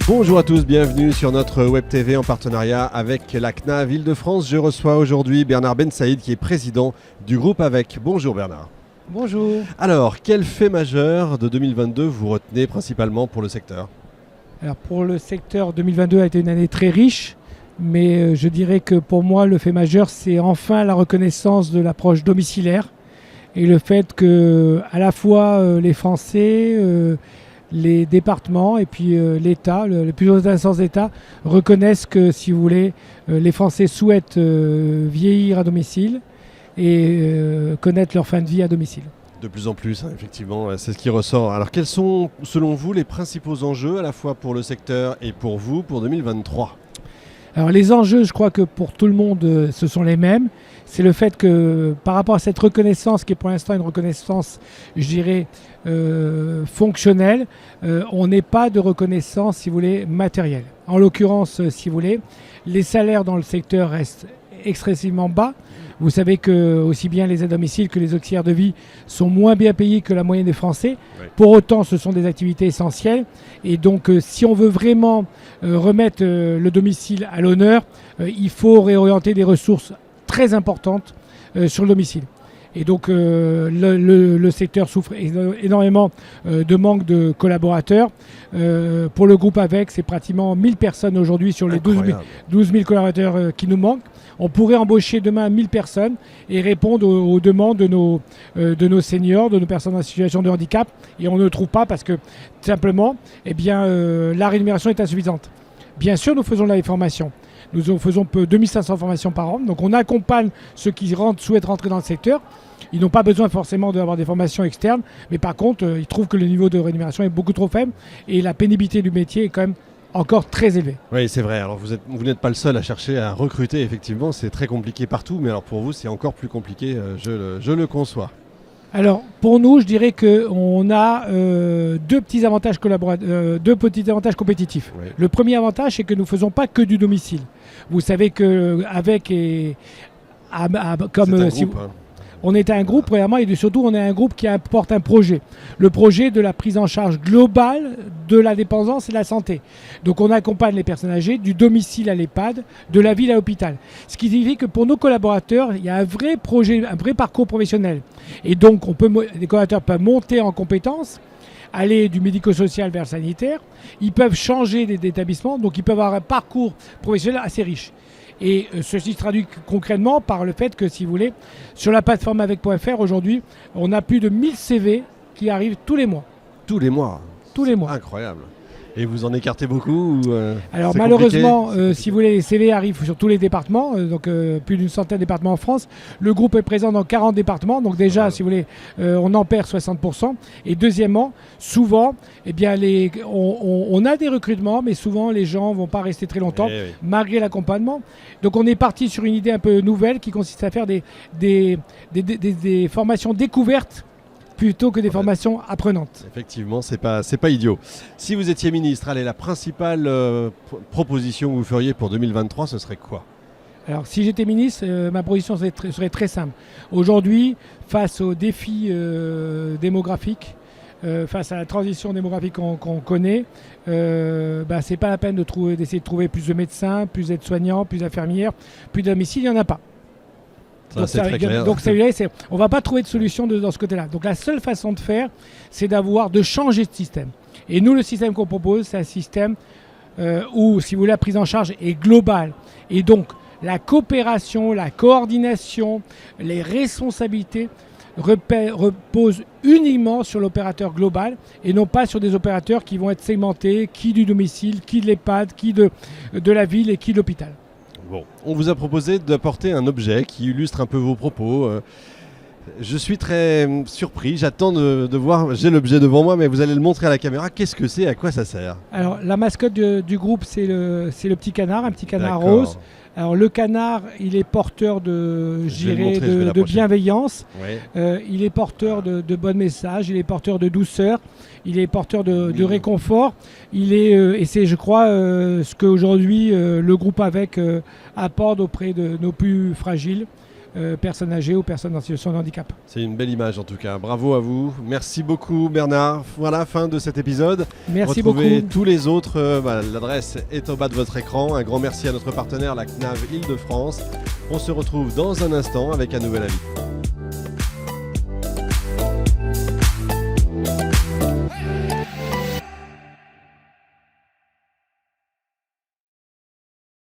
Bonjour à tous, bienvenue sur notre Web TV en partenariat avec la CNAV Île-de-France. Je reçois aujourd'hui Bernard Ben Saïd qui est président du groupe AVEC. Bonjour Bernard. Bonjour. Alors, quel fait majeur de 2022 vous retenez principalement pour le secteur ? Alors pour le secteur, 2022 a été une année très riche, mais je dirais que pour moi le fait majeur c'est enfin la reconnaissance de l'approche domiciliaire et le fait que à la fois les Français, les départements et puis l'État, les plus hautes instances d'État reconnaissent que, si vous voulez, les Français souhaitent vieillir à domicile et connaître leur fin de vie à domicile. De plus en plus, hein, effectivement, c'est ce qui ressort. Alors, quels sont, selon vous, les principaux enjeux, à la fois pour le secteur et pour vous, pour 2023 ? Alors les enjeux, je crois que pour tout le monde, ce sont les mêmes. C'est le fait que par rapport à cette reconnaissance, qui est pour l'instant une reconnaissance, je dirais, fonctionnelle, on n'est pas de reconnaissance, si vous voulez, matérielle. En l'occurrence, si vous voulez, les salaires dans le secteur restent excessivement bas. Vous savez que aussi bien les aides à domicile que les auxiliaires de vie sont moins bien payés que la moyenne des Français. Oui. Pour autant, ce sont des activités essentielles. Et donc, si on veut vraiment remettre le domicile à l'honneur, il faut réorienter des ressources très importantes sur le domicile. Et donc, le secteur souffre énormément de manque de collaborateurs. Pour le groupe AVEC, c'est pratiquement 1000 personnes aujourd'hui sur les 12 000 collaborateurs qui nous manquent. On pourrait embaucher demain 1000 personnes et répondre aux demandes de nos seniors, de nos personnes en situation de handicap. Et on ne le trouve pas parce que, simplement, la rémunération est insuffisante. Bien sûr, nous faisons la formation. Nous faisons 2500 formations par an. Donc on accompagne ceux qui souhaitent rentrer dans le secteur. Ils n'ont pas besoin forcément d'avoir des formations externes. Mais par contre, ils trouvent que le niveau de rémunération est beaucoup trop faible. Et la pénibilité du métier est quand même encore très élevé. Oui, c'est vrai. Alors vous n'êtes pas le seul à chercher à recruter, effectivement. C'est très compliqué partout. Mais alors pour vous, c'est encore plus compliqué. Je le conçois. Alors, pour nous, je dirais qu'on a deux petits avantages compétitifs. Oui. Le premier avantage, c'est que nous ne faisons pas que du domicile. Vous savez qu'avec on est un groupe, premièrement, et surtout, on est un groupe qui apporte un projet. Le projet de la prise en charge globale de la dépendance et de la santé. Donc, on accompagne les personnes âgées du domicile à l'EHPAD, de la ville à l'hôpital. Ce qui signifie que pour nos collaborateurs, il y a un vrai projet, un vrai parcours professionnel. Et donc, les collaborateurs peuvent monter en compétences, aller du médico-social vers le sanitaire. Ils peuvent changer d'établissement, donc ils peuvent avoir un parcours professionnel assez riche. Et ceci se traduit concrètement par le fait que, si vous voulez, sur la plateforme avec.fr, aujourd'hui, on a plus de 1000 CV qui arrivent tous les mois. Tous les mois ? Tous les mois. Incroyable. Et vous en écartez beaucoup Alors malheureusement, si vous voulez, les CV arrivent sur tous les départements, donc plus d'une centaine de départements en France. Le groupe est présent dans 40 départements, donc déjà, si vous voulez, on en perd 60%. Et deuxièmement, souvent, on a des recrutements, mais souvent les gens ne vont pas rester très longtemps, malgré l'accompagnement. Donc on est parti sur une idée un peu nouvelle qui consiste à faire des formations découvertes plutôt que des formations apprenantes. Effectivement, c'est pas idiot. Si vous étiez ministre, allez, la principale proposition que vous feriez pour 2023, ce serait quoi ? Alors, si j'étais ministre, ma proposition serait très simple. Aujourd'hui, face aux défis démographiques, face à la transition démographique qu'on connaît, c'est pas la peine d'essayer de trouver plus de médecins, plus d'aides-soignants, plus d'infirmières, plus de domicile, il n'y en a pas. Donc on ne va pas trouver de solution dans ce côté-là. Donc la seule façon de faire, c'est de changer de système. Et nous, le système qu'on propose, c'est un système où, si vous voulez, la prise en charge est globale. Et donc la coopération, la coordination, les responsabilités reposent uniquement sur l'opérateur global et non pas sur des opérateurs qui vont être segmentés, qui du domicile, qui de l'EHPAD, qui de la ville et qui de l'hôpital. Bon, on vous a proposé d'apporter un objet qui illustre un peu vos propos. Je suis très surpris, j'attends de voir, j'ai l'objet devant moi, mais vous allez le montrer à la caméra. Qu'est-ce que c'est ? À quoi ça sert ? Alors, la mascotte du groupe, c'est le petit canard, un petit canard rose. Alors, le canard, il est porteur de bienveillance, il est porteur de bons messages, il est porteur de douceur, il est porteur de réconfort. Et c'est, je crois, ce qu'aujourd'hui le groupe AVEC apporte auprès de nos plus fragiles. personnes âgées ou personnes en situation de handicap. C'est une belle image en tout cas. Bravo à vous. Merci beaucoup Bernard. Voilà, fin de cet épisode. Merci Retrouvez beaucoup. tous les autres. L'adresse est au bas de votre écran. Un grand merci à notre partenaire, la CNAV Île-de-France. On se retrouve dans un instant avec un nouvel avis.